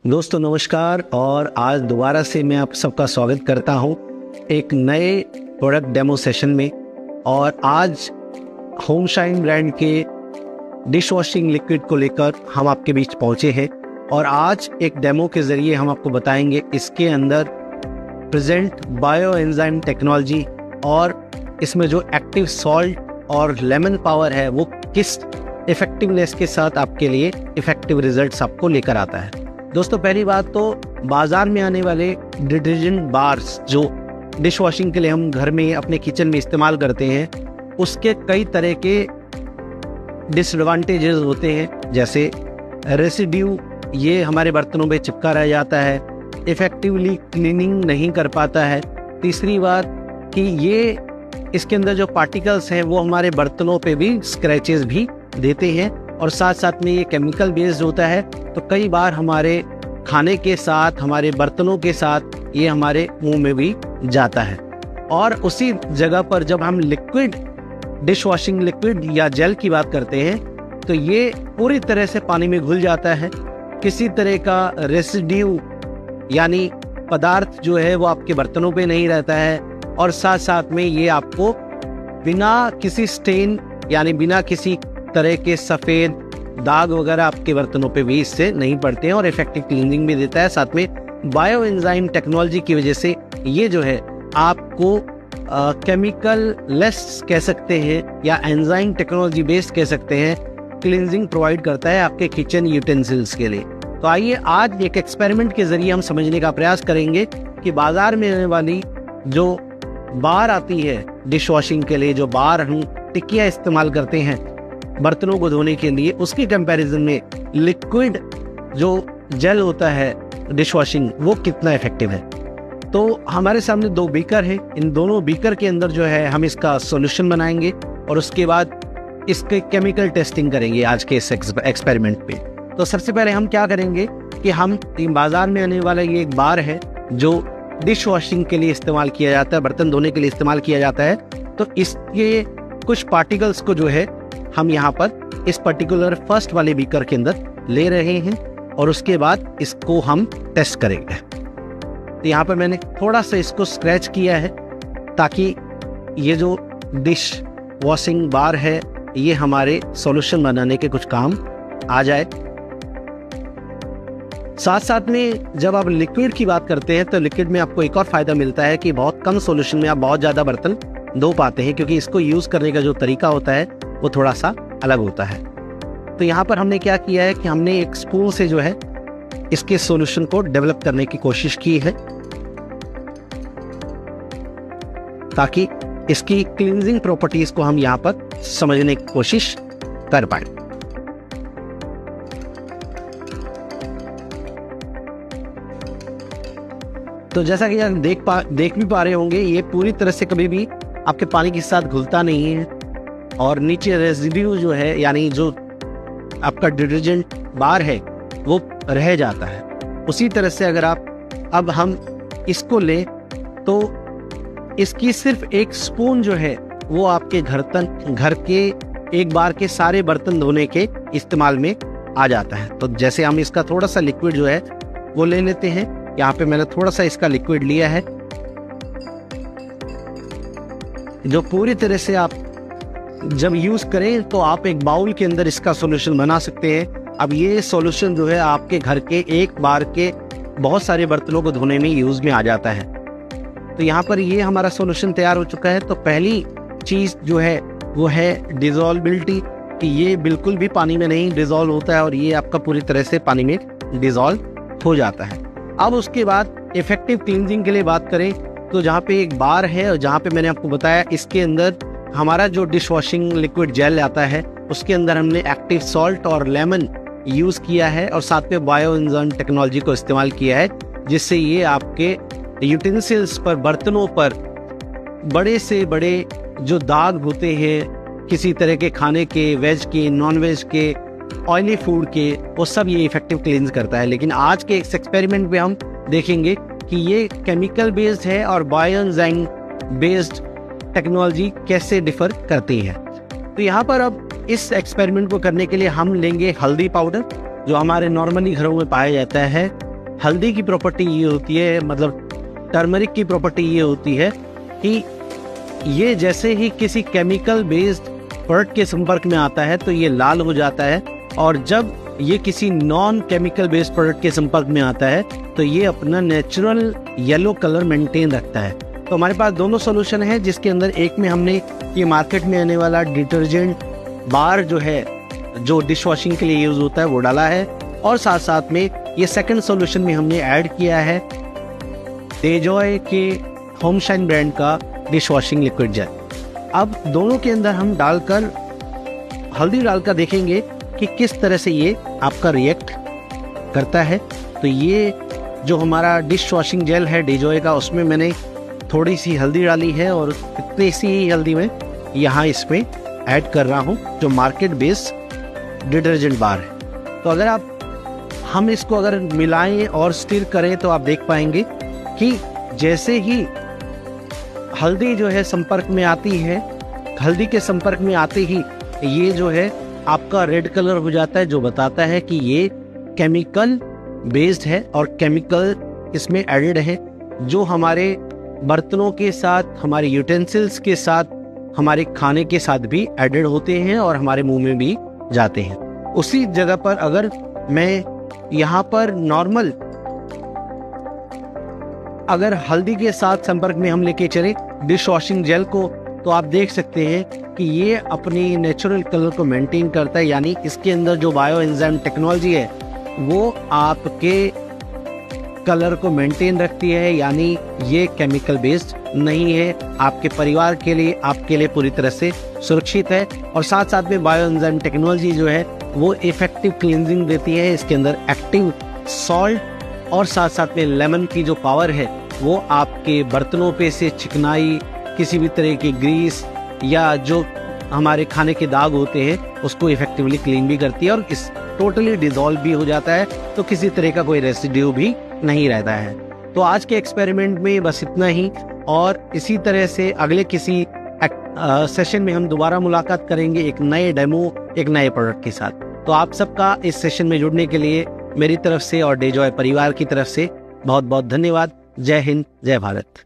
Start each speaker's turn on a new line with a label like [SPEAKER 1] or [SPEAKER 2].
[SPEAKER 1] दोस्तों नमस्कार। और आज दोबारा से मैं आप सबका स्वागत करता हूं एक नए प्रोडक्ट डेमो सेशन में। और आज होम शाइन ब्रांड के डिश वॉशिंग लिक्विड को लेकर हम आपके बीच पहुंचे हैं। और आज एक डेमो के ज़रिए हम आपको बताएंगे इसके अंदर प्रेजेंट बायो एंजाइम टेक्नोलॉजी और इसमें जो एक्टिव सॉल्ट और लेमन पावर है वो किस इफेक्टिवनेस के साथ आपके लिए इफेक्टिव रिजल्ट्स आपको लेकर आता है। दोस्तों पहली बात तो बाजार में आने वाले डिटर्जेंट बार्स जो डिश वॉशिंग के लिए हम घर में अपने किचन में इस्तेमाल करते हैं उसके कई तरह के डिसएडवांटेजेस होते हैं, जैसे रेसिड्यू ये हमारे बर्तनों पे चिपका रह जाता है, इफेक्टिवली क्लीनिंग नहीं कर पाता है। तीसरी बात कि ये इसके अंदर जो पार्टिकल्स हैं वो हमारे बर्तनों पे भी स्क्रैचेस भी देते हैं और साथ साथ में ये केमिकल बेस्ड होता है, तो कई बार हमारे खाने के साथ हमारे बर्तनों के साथ ये हमारे मुंह में भी जाता है। और उसी जगह पर जब हम लिक्विड डिश वॉशिंग लिक्विड या जेल की बात करते हैं तो ये पूरी तरह से पानी में घुल जाता है, किसी तरह का रेसिड्यू यानी पदार्थ जो है वो आपके बर्तनों पे नहीं रहता है। और साथ साथ में ये आपको बिना किसी स्टेन यानी बिना किसी तरह के सफ़ेद दाग वगैरह आपके बर्तनों पे भी इससे नहीं पड़ते हैं और इफेक्टिव क्लीनिंग भी देता है। साथ में बायो एंजाइम टेक्नोलॉजी की वजह से ये जो है आपको केमिकल लेस कह सकते हैं या एंजाइम टेक्नोलॉजी बेस्ड कह सकते हैं क्लींजिंग प्रोवाइड करता है आपके किचन यूटेंसिल्स के लिए। तो आइए आज एक एक्सपेरिमेंट के जरिए हम समझने का प्रयास करेंगे कि बाजार में आने वाली जो बार आती है डिश वॉशिंग के लिए, जो बार हम टिक्कियाँ इस्तेमाल करते हैं बर्तनों को धोने के लिए, उसके कंपैरिजन में लिक्विड जो जेल होता है डिश वॉशिंग वो कितना इफेक्टिव है। तो हमारे सामने दो बीकर हैं, इन दोनों बीकर के अंदर जो है हम इसका सॉल्यूशन बनाएंगे और उसके बाद इसके केमिकल टेस्टिंग करेंगे आज के इस एक्सपेरिमेंट पे। तो सबसे पहले हम क्या करेंगे कि हम बाजार में आने वाला ये एक बार है जो डिश वॉशिंग के लिए इस्तेमाल किया जाता है, बर्तन धोने के लिए इस्तेमाल किया जाता है। तो इसके कुछ पार्टिकल्स को जो है हम यहाँ पर इस पर्टिकुलर फर्स्ट वाले बीकर के अंदर ले रहे हैं और उसके बाद इसको हम टेस्ट करेंगे। तो यहाँ पर मैंने थोड़ा सा इसको स्क्रैच किया है ताकि ये जो डिश वॉशिंग बार है ये हमारे सॉल्यूशन बनाने के कुछ काम आ जाए। साथ साथ में जब आप लिक्विड की बात करते हैं तो लिक्विड में आपको एक और फायदा मिलता है कि बहुत कम सॉल्यूशन में आप बहुत ज़्यादा बर्तन धो पाते हैं, क्योंकि इसको यूज़ करने का जो तरीका होता है वो थोड़ा सा अलग होता है। तो यहाँ पर हमने क्या किया है कि हमने एक स्पून से जो है इसके सॉल्यूशन को डेवलप करने की कोशिश की है ताकि इसकी क्लींजिंग प्रॉपर्टीज को हम यहाँ पर समझने की कोशिश कर पाए। तो जैसा कि आप देख भी पा रहे होंगे ये पूरी तरह से कभी भी आपके पानी के साथ घुलता नहीं है और नीचे रेसिड्यू जो है यानी जो आपका डिटर्जेंट बार है वो रह जाता है। उसी तरह से अगर अब हम इसको लें तो इसकी सिर्फ एक स्पून जो है वो आपके घर के एक बार के सारे बर्तन धोने के इस्तेमाल में आ जाता है। तो जैसे हम इसका थोड़ा सा लिक्विड जो है वो ले लेते हैं। यहाँ पे मैंने थोड़ा सा इसका लिक्विड लिया है जो पूरी तरह से आप जब यूज करें तो आप एक बाउल के अंदर इसका सॉल्यूशन बना सकते हैं। अब ये सॉल्यूशन जो है आपके घर के एक बार के बहुत सारे बर्तनों को धोने में यूज में आ जाता है। तो यहाँ पर ये हमारा सॉल्यूशन तैयार हो चुका है। तो पहली चीज जो है वो है डिजॉल्बिलिटी, कि ये बिल्कुल भी पानी में नहीं डिजॉल्व होता है और ये आपका पूरी तरह से पानी में डिजॉल्व हो जाता है। अब उसके बाद इफेक्टिव क्लींजिंग के लिए बात करें तो जहाँ पे एक बार है और जहाँ पे मैंने आपको बताया इसके अंदर हमारा जो डिश वॉशिंग लिक्विड जेल आता है उसके अंदर हमने एक्टिव सॉल्ट और लेमन यूज किया है और साथ में बायो एंजाइम टेक्नोलॉजी को इस्तेमाल किया है, जिससे ये आपके यूटेंसिल्स पर, बर्तनों पर बड़े से बड़े जो दाग होते हैं किसी तरह के खाने के, वेज के, नॉन वेज के, ऑयली फूड के, वो सब ये इफेक्टिव क्लींस करता है। लेकिन आज के इस एक्सपेरिमेंट में हम देखेंगे कि ये केमिकल बेस्ड है और बायो एंजाइम बेस्ड टेक्नोलॉजी कैसे डिफर करती है। तो यहाँ पर अब इस एक्सपेरिमेंट को करने के लिए हम लेंगे हल्दी पाउडर जो हमारे नॉर्मली घरों में पाया जाता है, हल्दी की प्रॉपर्टी ये होती है, मतलब टर्मरिक की प्रॉपर्टी ये होती है कि ये जैसे ही किसी केमिकल बेस्ड प्रोडक्ट के संपर्क में आता है तो ये लाल हो जाता है, और जब ये किसी नॉन केमिकल बेस्ड प्रोडक्ट के संपर्क में आता है तो ये अपना नेचुरल येलो कलर मेंटेन रखता है। तो हमारे पास दोनों सॉल्यूशन है, जिसके अंदर एक में हमने ये मार्केट में आने वाला डिटर्जेंट बार जो है, जो डिश वॉशिंग के लिए यूज होता है, वो डाला है, और साथ साथ में ये सेकंड सॉल्यूशन में हमने ऐड किया है डेजॉय के होम शाइन ब्रांड का डिश वॉशिंग लिक्विड जेल। अब दोनों के अंदर हम डालकर, हल्दी डालकर देखेंगे कि किस तरह से ये आपका रिएक्ट करता है। तो ये जो हमारा डिश वॉशिंग जेल है डेजॉय का, उसमें मैंने थोड़ी सी हल्दी डाली है, और इतनी सी ही हल्दी में यहाँ इसमें ऐड कर रहा हूँ जो मार्केट बेस्ड डिटर्जेंट बार है। तो अगर हम इसको अगर मिलाएं और स्टिर करें तो आप देख पाएंगे कि जैसे ही हल्दी जो है संपर्क में आती है, हल्दी के संपर्क में आते ही ये जो है आपका रेड कलर हो जाता है, जो बताता है कि ये केमिकल बेस्ड है और केमिकल इसमें एडेड है, जो हमारे बर्तनों के साथ, हमारे यूटेंसिल्स के साथ, हमारे खाने के साथ भी एडेड होते हैं और हमारे मुंह में भी जाते हैं। उसी जगह पर अगर मैं यहाँ पर नॉर्मल अगर हल्दी के साथ संपर्क में हम लेके चले डिश वॉशिंग जेल को, तो आप देख सकते हैं कि ये अपनी नेचुरल कलर को मेंटेन करता है, यानी इसके अंदर जो बायो एंजाइम टेक्नोलॉजी है वो आपके कलर को मेंटेन रखती है, यानी ये केमिकल बेस्ड नहीं है, आपके परिवार के लिए, आपके लिए पूरी तरह से सुरक्षित है। और साथ साथ में बायो एंजाइम टेक्नोलॉजी जो है वो इफेक्टिव क्लींजिंग देती है, इसके अंदर एक्टिव सॉल्ट और साथ साथ में लेमन की जो पावर है वो आपके बर्तनों पे से चिकनाई, किसी भी तरह की ग्रीस या जो हमारे खाने के दाग होते हैं उसको इफेक्टिवली क्लीन भी करती है, और इस टोटली डिसॉल्व भी हो जाता है, तो किसी तरह का कोई रेसिड्यू भी नहीं रहता है। तो आज के एक्सपेरिमेंट में बस इतना ही, और इसी तरह से अगले किसी सेशन में हम दोबारा मुलाकात करेंगे एक नए डेमो, एक नए प्रोडक्ट के साथ। तो आप सबका इस सेशन में जुड़ने के लिए मेरी तरफ से और डेजॉय परिवार की तरफ से बहुत बहुत धन्यवाद। जय हिंद, जय भारत।